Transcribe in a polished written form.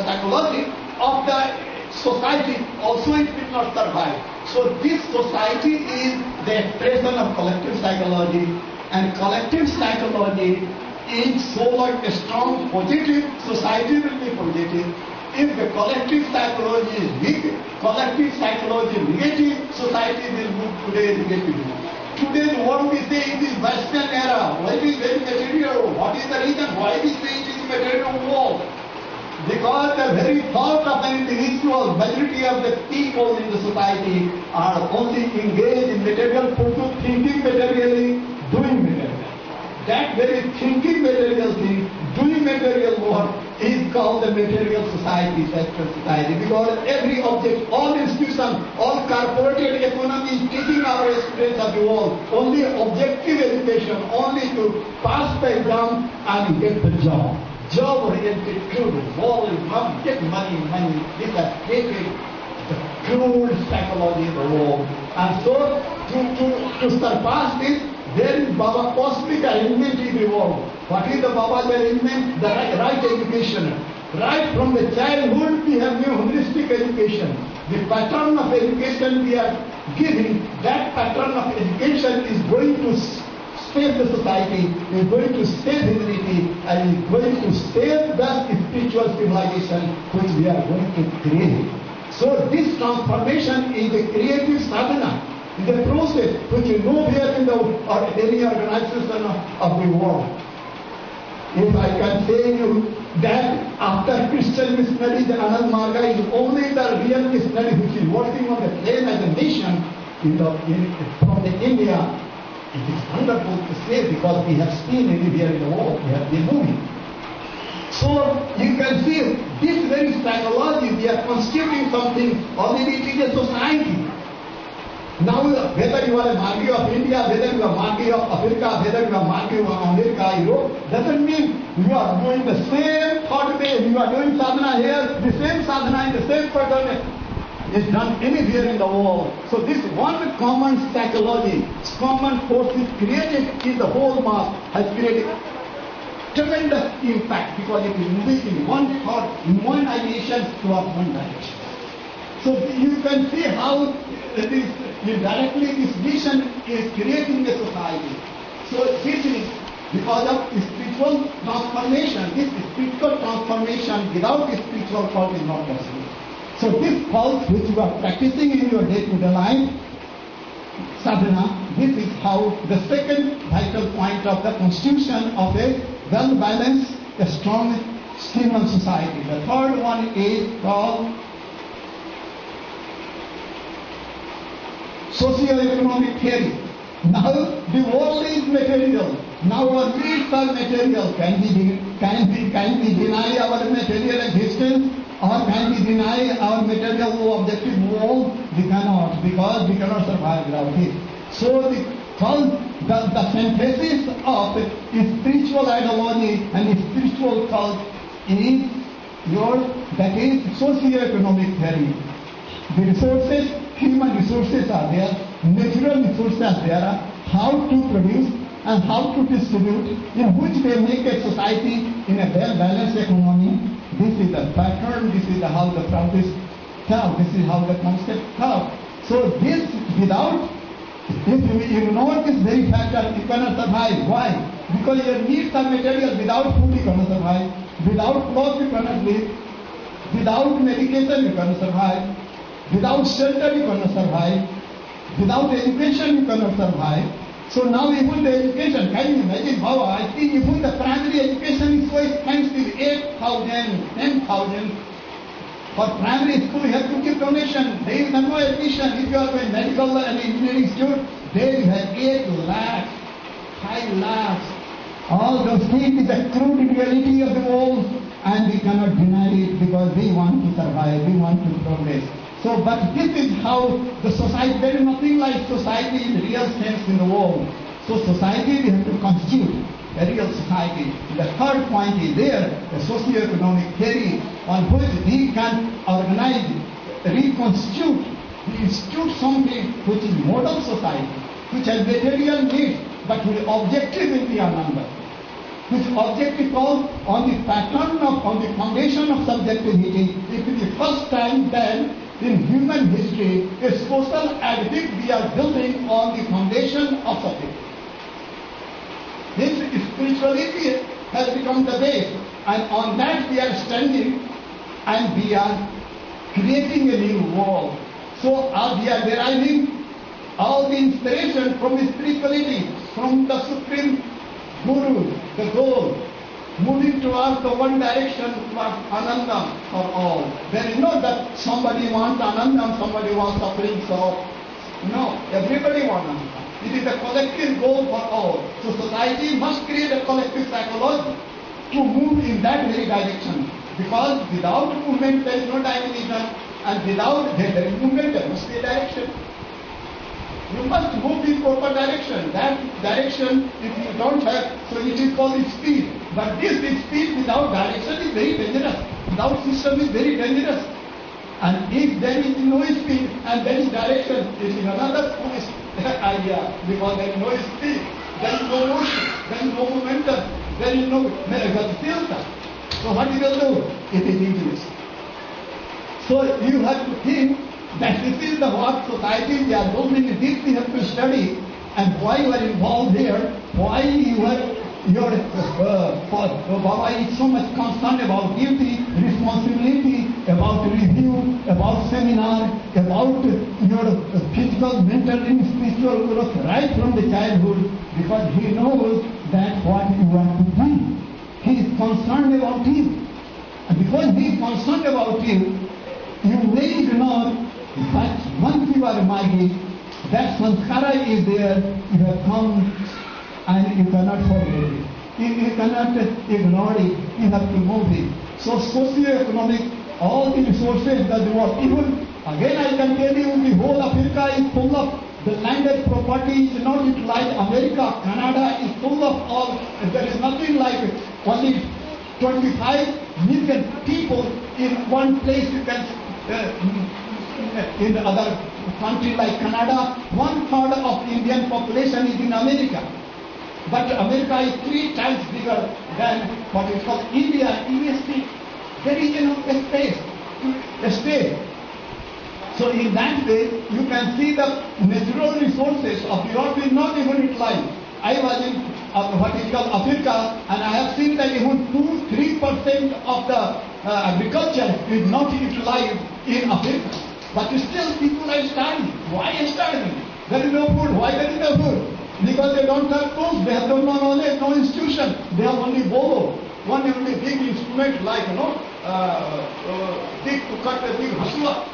psychology of the society, also it will not survive. So this society is the expression of collective psychology, and collective psychology is so like a strong positive, society will be positive. If the collective psychology is weak, collective psychology negative, society will move today negative. Today what we say in this Western era, why is very material? What is the reason? Why we say it is material world? Because the very thought of an individual, majority of the people in the society are only engaged in material pursuit, thinking materially, doing material. That very thinking material thing, doing material work is called the material society, sexual society. Because every object, all institutions, all corporate economy is teaching our students of the world only objective education, only to pass the exam and get the job. Job-oriented, crude, volume, get money, this has created the crude psychology in the world. And so, to surpass this, there is Baba cosmic arrangement in the world. What is the Baba's arrangement? The right education. Right from the childhood, we have new holistic education. The pattern of education we are giving, that pattern of education is going to save the society, is going to save humanity, and is going to save the spiritual civilization which we are going to create. So this transformation is a creative sadhana, is a process which is nowhere in the or any organization of the world. If I can say you that after Christian missionaries, the Ananda marga is only the real missionary which is working on the plane as a nation from the India. It is wonderful to say because we have seen anywhere in the world, we have been moving. So you can see this very psychology, we are constituting something, already it is a society. Now whether you are a margi of India, whether you are margi of Africa, whether you are margi of America, Europe, doesn't mean you are doing the same thought way, you are doing sadhana here, the same sadhana in the same pattern is done anywhere in the world. So this one common psychology, common force is created in the whole mass, has created tremendous impact because it is moving in one thought, in one ideation towards one direction. So you can see how it is indirectly this vision is creating a society. So this is because of spiritual transformation. This spiritual transformation without spiritual thought is not possible. So this pulse which you are practicing in your day-to-day life, sadhana, this is how the second vital point of the constitution of a well-balanced, a strong human society. The third one is called socio-economic theory. Now the world is material. Now our needs are material. Can we deny our material existence? Or can we deny our material objective world? We cannot, because we cannot survive without it. So the synthesis of spiritual ideology and spiritual cult is that is socio-economic theory. The resources, human resources are there, natural resources are there, how to produce and how to distribute, in which they make a society in a well-balanced economy. This is the pattern, this is how the practice thought, this is how the concept thought. So this without, if you ignore this very factor, you cannot survive. Why? Because your needs are material. Without food you cannot survive. Without clothes you cannot live. Without medication you cannot survive. Without shelter you cannot survive. Without education you cannot survive. So now even the education, can you imagine how I think even the primary education is so expensive, 8,000, 10,000. For primary school you have to give donation. There is no admission. If you are going medical and engineering student, there you have 8 lakhs, 5 lakhs. All those things is the crude reality of the world, and we cannot deny it because we want to survive, we want to progress. So, but this is how the society, there is nothing like society in the real sense in the world. So society we have to constitute a real society. The third point is there, the socio-economic theory on which we can organize, reconstitute, institute something which is model society, which has material needs, but with objective in the Ananda. Which objectical on the pattern of, on the foundation of subjectivity, it is the first time that in human history a social edifice we are building on the foundation of subjectivity. This spirituality has become the base, and on that we are standing, and we are creating a new world. So we are deriving all the inspiration from spirituality, from the Supreme Guru, the goal, moving towards the one direction, towards Ananda for all. There is not that somebody wants Ananda, somebody wants suffering, so no, everybody wants Ananda. It is a collective goal for all. So society must create a collective psychology to move in that very direction. Because without movement there is no dynamism, and without there is movement there must be a direction. You must move in proper direction. That direction, if you don't have, so it is called speed. But this speed without direction is very dangerous. Without system is very dangerous. And if there is no speed and there is direction, it is another foolish idea. Because there is no speed, there is no motion, there is no momentum, there is no filter. So what you will do? It is dangerous. So you have to think that this is the what society we are building. This we have to study, and why you are involved here, why Baba is so much concerned about duty, responsibility, about review, about seminar, about your physical, mental, and spiritual growth right from the childhood, because he knows that what you want to do. He is concerned about you. And because he is concerned about you, you may ignore that once you are married, that sanskara is there, you have come and you cannot forget it. You cannot ignore it, you have to move it. So socio-economic, all the resources that you are, even, again I can tell you, the whole Africa is full of, the landed property is not utilized. America, Canada is full of all, there is nothing like only 25 million people in one place. You can, in other country like Canada, 1/3 of Indian population is in America. But America is 3 times bigger than what is called India, EST. There is a space, a state. So in that way, you can see the natural resources of Europe is not even utilized. I was in what is called Africa, and I have seen that even 2-3% of the agriculture is not utilized in Africa. But still people are starving. Why are starving? There is no food. Why there is no food? Because they don't have tools, they have no knowledge, no institution. They have only bolo. One only big instrument like, big to cut a big hasua.